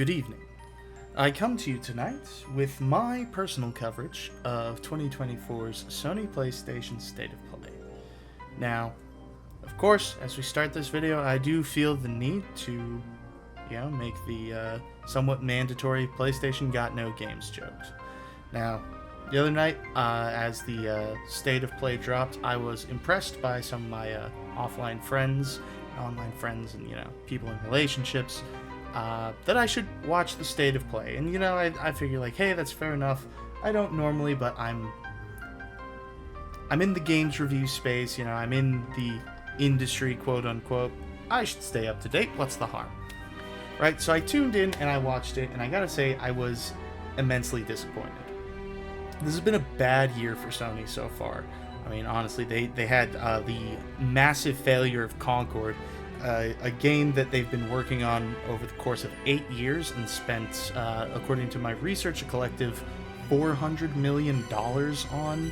Good evening. I come to you tonight with my personal coverage of 2024's Sony PlayStation State of Play. Now, of course, as we start this video, I do feel the need to, make the somewhat mandatory PlayStation got no games jokes. Now, the other night, as the State of Play dropped, I was impressed by some of my offline friends, online friends, and, people in relationships, that I should watch the State of Play. And, I figure, like, hey, that's fair enough. I don't normally, but I'm in the games review space, I'm in the industry, quote-unquote. I should stay up to date. What's the harm? Right? So I tuned in and I watched it, and I gotta say, I was immensely disappointed. This has been a bad year for Sony so far. I mean, honestly, they had the massive failure of Concord, a game that they've been working on over the course of 8 years and spent, according to my research, a collective $400 million on,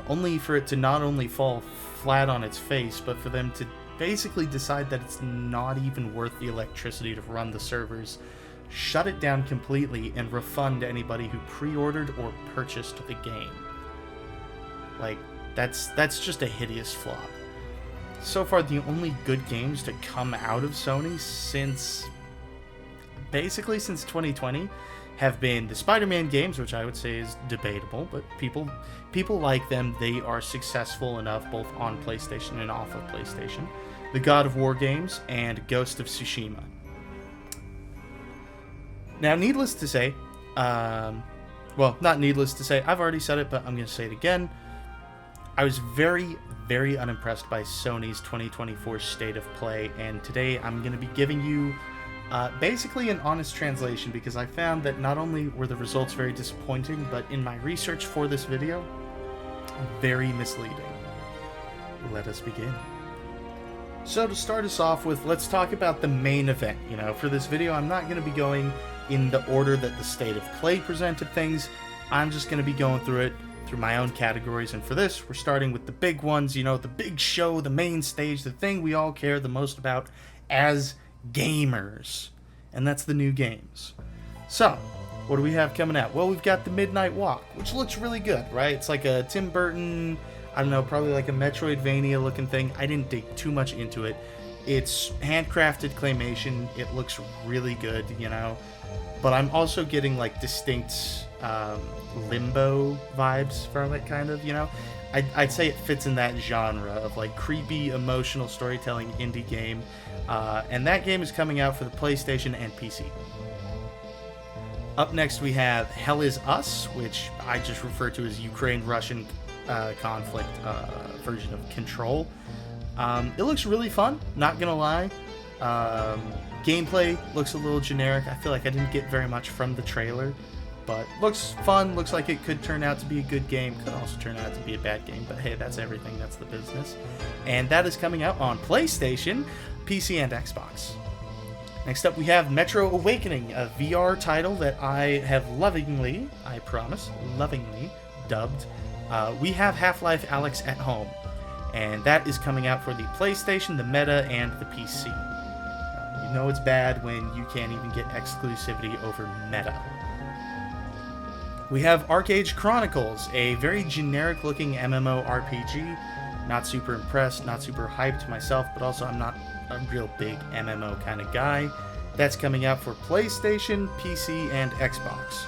only for it to not only fall flat on its face, but for them to basically decide that it's not even worth the electricity to run the servers, shut it down completely, and refund anybody who pre-ordered or purchased the game. Like, that's just a hideous flop. So far, the only good games to come out of Sony since 2020 have been the Spider-Man games, which I would say is debatable, but people like them. They are successful enough both on PlayStation and off of PlayStation. The God of War games and Ghost of Tsushima. Now, needless to say, not needless to say, I've already said it, but I'm going to say it again. I was very, very unimpressed by Sony's 2024 State of Play, and today I'm going to be giving you basically an honest translation, because I found that not only were the results very disappointing, but in my research for this video, very misleading. Let us begin. So to start us off with, let's talk about the main event. For this video, I'm not going to be going in the order that the State of Play presented things. I'm just going to be going through it through my own categories, and for this, we're starting with the big ones, the big show, the main stage, the thing we all care the most about as gamers, and that's the new games. So, what do we have coming out? Well, we've got the Midnight Walk, which looks really good, right? It's like a Tim Burton, I don't know, probably like a Metroidvania looking thing. I didn't dig too much into it. It's handcrafted claymation. It looks really good, but I'm also getting like distinct Limbo vibes from it, kind of, I'd say it fits in that genre of like creepy, emotional storytelling indie game, and that game is coming out for the PlayStation and PC. Up next, we have Hell Is Us, which I just refer to as Ukraine-Russian conflict version of Control. It looks really fun, not gonna lie. Gameplay looks a little generic. I feel like I didn't get very much from the trailer, but looks fun, looks like it could turn out to be a good game, could also turn out to be a bad game, but hey, that's everything, that's the business. And that is coming out on PlayStation, PC, and Xbox. Next up, we have Metro Awakening, a VR title that I have lovingly, I promise, lovingly dubbed. We have Half-Life Alyx at Home, and that is coming out for the PlayStation, the Meta, and the PC. You know it's bad when you can't even get exclusivity over Meta. We have Arcade Chronicles, a very generic-looking MMORPG. Not super impressed, not super hyped myself, but also I'm not a real big MMO kind of guy. That's coming out for PlayStation, PC, and Xbox.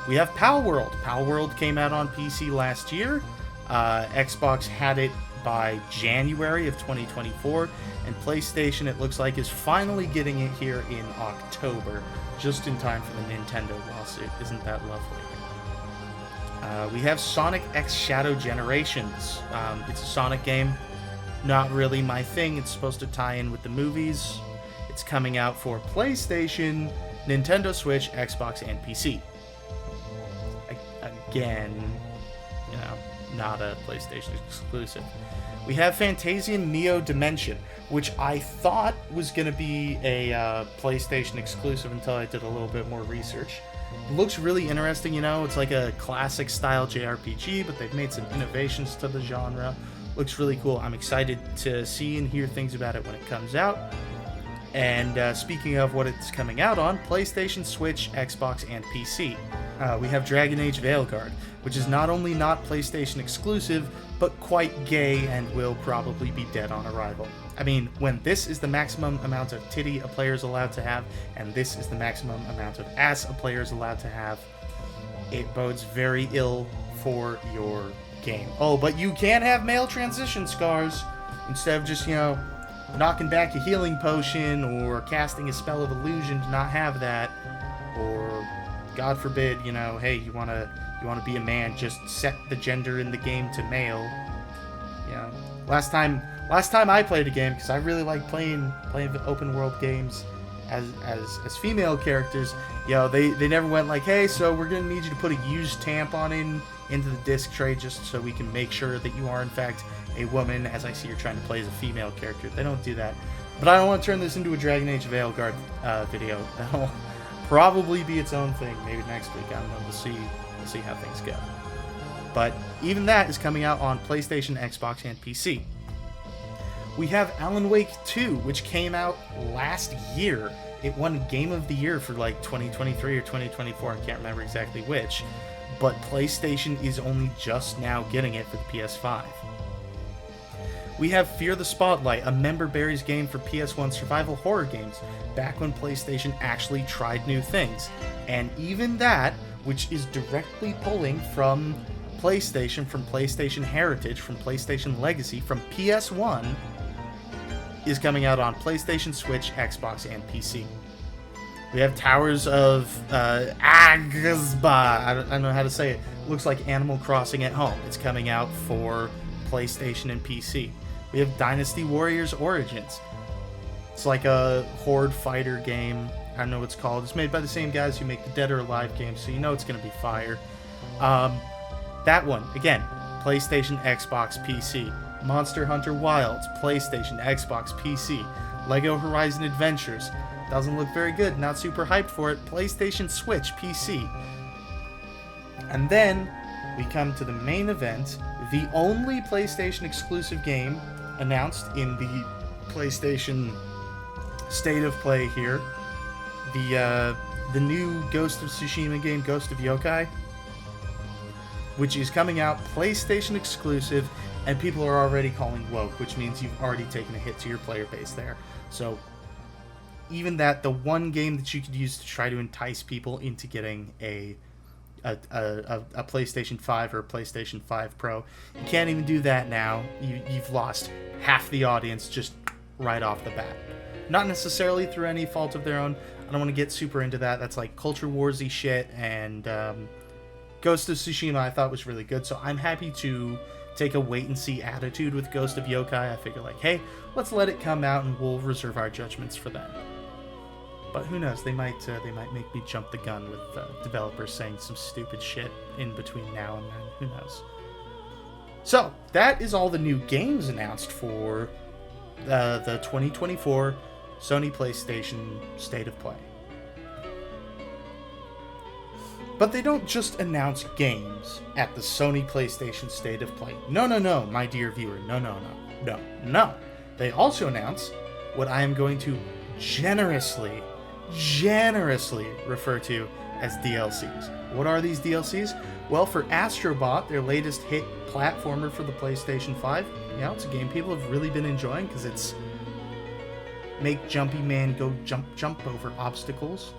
We have Palworld. Palworld came out on PC last year. Xbox had it by January of 2024, and PlayStation, it looks like, is finally getting it here in October, just in time for the Nintendo lawsuit. Isn't that lovely? We have Sonic X Shadow Generations. It's a Sonic game. Not really my thing. It's supposed to tie in with the movies. It's coming out for PlayStation, Nintendo Switch, Xbox, and PC. Again, not a PlayStation exclusive. We have Fantasian Neo Dimension, which I thought was going to be a PlayStation exclusive until I did a little bit more research. It looks really interesting, it's like a classic style JRPG, but they've made some innovations to the genre. Looks really cool. I'm excited to see and hear things about it when it comes out. And speaking of what it's coming out on, PlayStation, Switch, Xbox, and PC. We have Dragon Age Veilguard, which is not only not PlayStation exclusive, but quite gay and will probably be dead on arrival. I mean, when this is the maximum amount of titty a player is allowed to have, and this is the maximum amount of ass a player is allowed to have, it bodes very ill for your game. Oh, but you can have male transition scars instead of just, knocking back a healing potion or casting a spell of illusion to not have that. Or, God forbid, hey, you wanna be a man, just set the gender in the game to male. Last time I played a game, because I really like playing open world games as female characters, they never went like, hey, so we're gonna need you to put a used tampon into the disc tray just so we can make sure that you are in fact a woman, as I see you're trying to play as a female character. They don't do that. But I don't want to turn this into a Dragon Age Veilguard video. That'll probably be its own thing, maybe next week. I don't know. We'll see how things go. But even that is coming out on PlayStation, Xbox, and PC. We have Alan Wake 2, which came out last year. It won Game of the Year for like 2023 or 2024. I can't remember exactly which. But PlayStation is only just now getting it for the PS5. We have Fear the Spotlight, a member berries game for PS1 survival horror games, back when PlayStation actually tried new things. And even that, which is directly pulling from PlayStation Heritage, from PlayStation Legacy, from PS1, is coming out on PlayStation, Switch, Xbox, and PC. We have Towers of Agzba. I don't know how to say it. Looks like Animal Crossing at Home. It's coming out for PlayStation and PC. We have Dynasty Warriors Origins. It's like a horde fighter game. I don't know what it's called. It's made by the same guys who make the Dead or Alive games, so you know it's going to be fire. That one, again, PlayStation, Xbox, PC. Monster Hunter Wilds, PlayStation, Xbox, PC. Lego Horizon Adventures. Doesn't look very good, not super hyped for it. PlayStation, Switch, PC. And then we come to the main event, the only PlayStation exclusive game announced in the PlayStation State of Play here. The new Ghost of Tsushima game, Ghost of Yokai, which is coming out PlayStation exclusive, and people are already calling woke, which means you've already taken a hit to your player base there. So even that, the one game that you could use to try to entice people into getting a PlayStation 5 or a PlayStation 5 Pro, you can't even do that now. You've lost half the audience just right off the bat. Not necessarily through any fault of their own. I don't want to get super into that. That's like culture warsy shit, and Ghost of Tsushima I thought was really good, so I'm happy to take a wait-and-see attitude with Ghost of Yokai. I figure like, hey, let's let it come out and we'll reserve our judgments for that. But who knows? They might make me jump the gun with developers saying some stupid shit in between now and then. Who knows? So that is all the new games announced for the 2024 Sony PlayStation State of Play. But they don't just announce games at the Sony PlayStation State of Play. No, my dear viewer. No. They also announce what I am going to generously refer to as DLCs. What are these DLCs? Well, for Astrobot, their latest hit platformer for the PlayStation 5, it's a game people have really been enjoying because it's make Jumpy Man go jump over obstacles.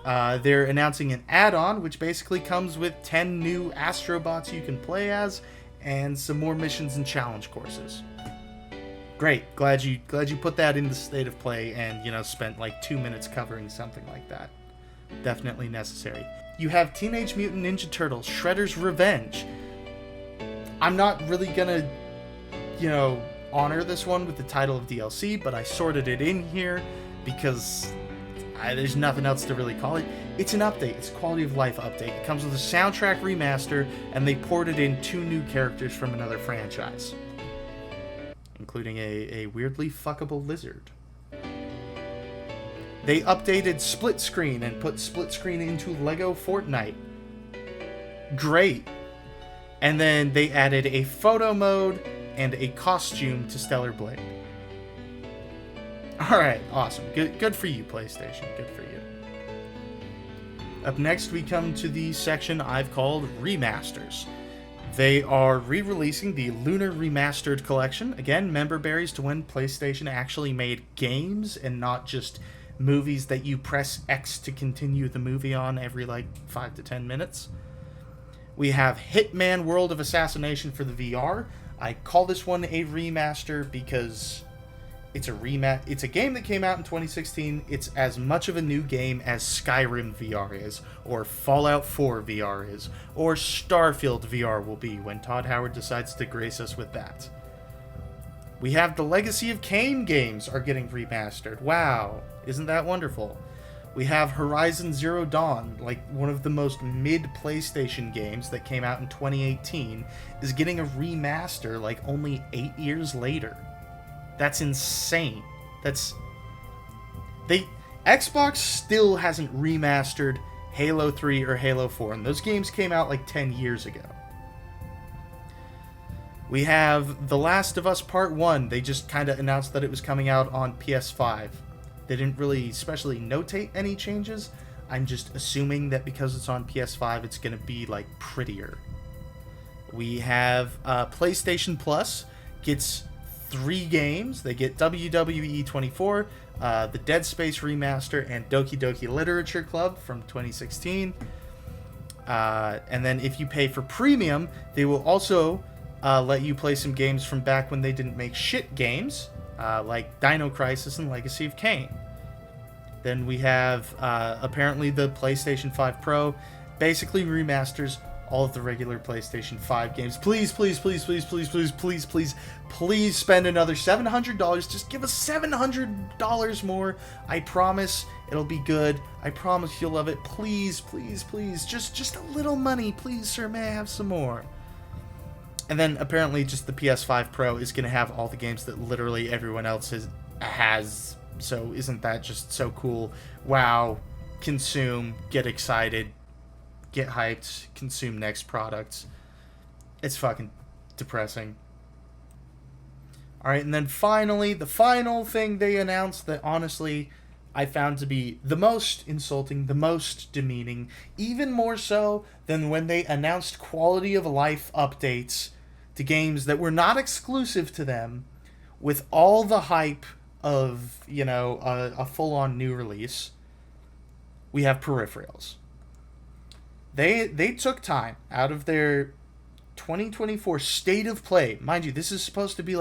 They're announcing an add-on, which basically comes with 10 new Astrobots you can play as, and some more missions and challenge courses. Great, glad you put that in the State of Play and spent like 2 minutes covering something like that. Definitely necessary. You have Teenage Mutant Ninja Turtles: Shredder's Revenge. I'm not really gonna honor this one with the title of DLC, but I sorted it in here because there's nothing else to really call it. It's an update. It's a quality of life update. It comes with a soundtrack remaster, and they ported in 2 new characters from another franchise, including a weirdly fuckable lizard. They updated Split Screen and put Split Screen into Lego Fortnite. Great. And then they added a photo mode and a costume to Stellar Blade. All right, awesome. Good for you, PlayStation. Good for you. Up next, we come to the section I've called Remasters. They are re-releasing the Lunar Remastered Collection. Again, member berries to when PlayStation actually made games and not just movies that you press X to continue the movie on every, 5 to 10 minutes. We have Hitman World of Assassination for the VR. I call this one a remaster because it's a game that came out in 2016. It's as much of a new game as Skyrim VR is, or Fallout 4 VR is, or Starfield VR will be when Todd Howard decides to grace us with that. We have the Legacy of Kain games are getting remastered. Wow, isn't that wonderful? We have Horizon Zero Dawn, one of the most mid-PlayStation games that came out in 2018, is getting a remaster only 8 years later. That's insane. Xbox still hasn't remastered Halo 3 or Halo 4, and those games came out 10 years ago. We have The Last of Us Part 1. They just kind of announced that it was coming out on PS5. They didn't really specially notate any changes. I'm just assuming that because it's on PS5, it's going to be prettier. We have PlayStation Plus gets 3 games. They get WWE 24, the Dead Space Remaster, and Doki Doki Literature Club from 2016. And then if you pay for premium, they will also let you play some games from back when they didn't make shit games, like Dino Crisis and Legacy of Kain. Then we have apparently the PlayStation 5 Pro basically remasters all of the regular PlayStation 5 games. Please spend another $700. Just give us $700 more. I promise it'll be good. I promise you'll love it. Please. Just a little money. Please, sir, may I have some more? And then apparently just the PS5 Pro is going to have all the games that literally everyone else has. So isn't that just so cool? Wow. Consume. Get excited. Get hyped, consume next products. It's fucking depressing. Alright, and then finally, the final thing they announced that honestly I found to be the most insulting, the most demeaning, even more so than when they announced quality of life updates to games that were not exclusive to them, with all the hype of, a full-on new release. We have Peripherals. They took time out of their 2024 State of Play. Mind you, this is supposed to be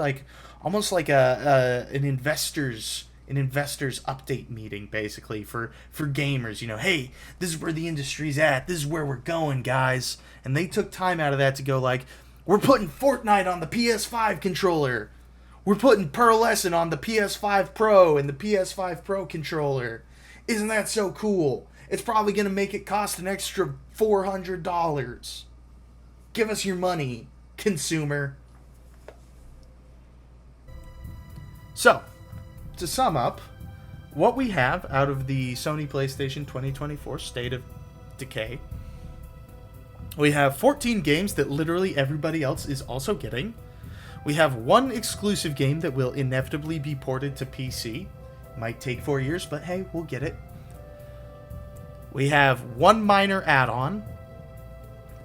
almost like an investors update meeting, basically, for gamers. Hey, this is where the industry's at. This is where we're going, guys. And they took time out of that to go we're putting Fortnite on the PS5 controller. We're putting Pearlescent on the PS5 Pro and the PS5 Pro controller. Isn't that so cool? It's probably going to make it cost an extra $400. Give us your money, consumer. So, to sum up, what we have out of the Sony PlayStation 2024 State of Decay, we have 14 games that literally everybody else is also getting. We have one exclusive game that will inevitably be ported to PC. Might take 4 years, but hey, we'll get it. We have one minor add-on,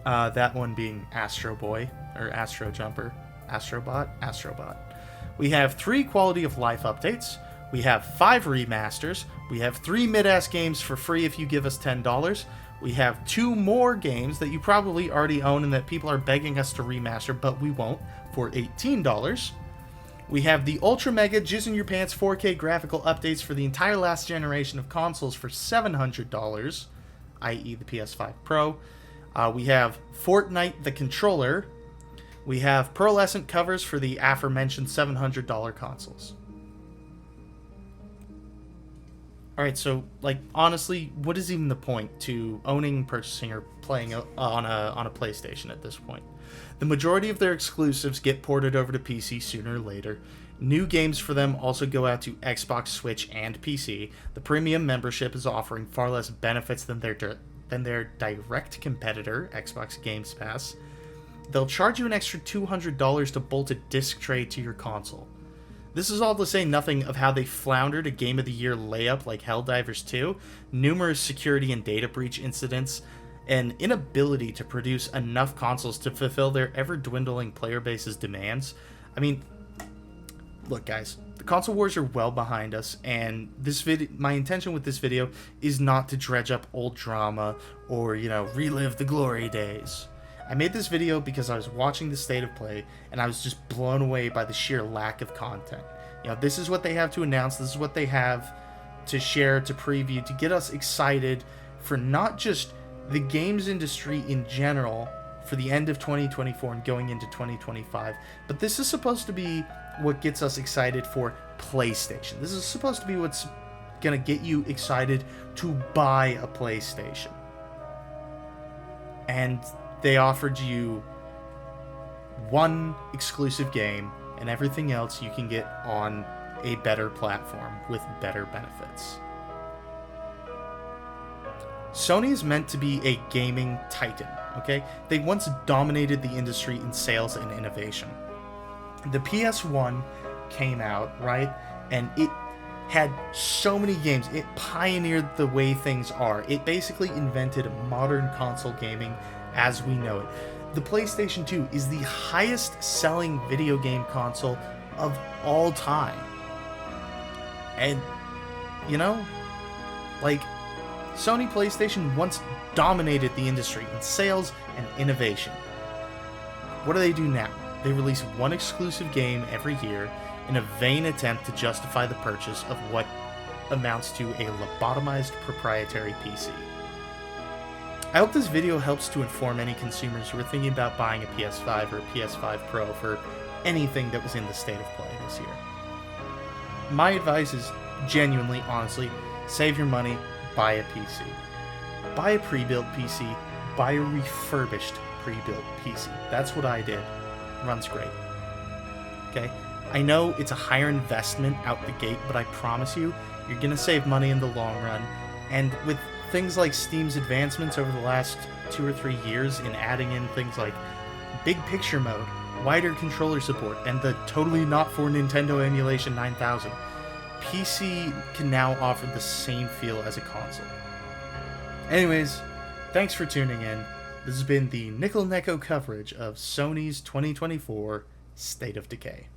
that one being Astro Boy, or Astro Jumper, Astrobot. We have 3 quality of life updates. We have 5 remasters. We have 3 mid-ass games for free if you give us $10. We have 2 more games that you probably already own and that people are begging us to remaster, but we won't, for $18. We have the Ultra Mega Jizz in Your Pants 4K graphical updates for the entire last generation of consoles for $700, i.e. the PS5 Pro. We have Fortnite the controller. We have pearlescent covers for the aforementioned $700 consoles. Alright, so, honestly, what is even the point to owning, purchasing, or playing on a PlayStation at this point? The majority of their exclusives get ported over to PC sooner or later. New games for them also go out to Xbox, Switch, and PC. The premium membership is offering far less benefits than their direct competitor, Xbox Games Pass. They'll charge you an extra $200 to bolt a disc tray to your console. This is all to say nothing of how they floundered a Game of the Year layup like Helldivers 2, numerous security and data breach incidents, and inability to produce enough consoles to fulfill their ever-dwindling player base's demands. I mean, look guys, the console wars are well behind us, and my intention with this video is not to dredge up old drama or, relive the glory days. I made this video because I was watching the State of Play, and I was just blown away by the sheer lack of content. This is what they have to announce, this is what they have to share, to preview, to get us excited for not just the games industry in general for the end of 2024 and going into 2025, but this is supposed to be what gets us excited for PlayStation. This is supposed to be what's gonna get you excited to buy a PlayStation. And they offered you one exclusive game, and everything else you can get on a better platform with better benefits. Sony is meant to be a gaming titan, okay? They once dominated the industry in sales and innovation. The PS1 came out, right? And it had so many games. It pioneered the way things are. It basically invented modern console gaming as we know it. The PlayStation 2 is the highest selling video game console of all time. And, Sony PlayStation once dominated the industry in sales and innovation. What do they do now? They release one exclusive game every year in a vain attempt to justify the purchase of what amounts to a lobotomized proprietary PC. I hope this video helps to inform any consumers who are thinking about buying a PS5 or a PS5 Pro for anything that was in the State of Play this year. My advice is genuinely, honestly, save your money, buy a PC. Buy a pre-built PC, buy a refurbished pre-built PC. That's what I did. Runs great. Okay? I know it's a higher investment out the gate, but I promise you, you're gonna save money in the long run. And with things like Steam's advancements over the last 2 or 3 years in adding in things like big picture mode, wider controller support, and the totally not for Nintendo emulation 9000, PC can now offer the same feel as a console. Anyways, thanks for tuning in. This has been the Nickel Necco coverage of Sony's 2024 State of Decay.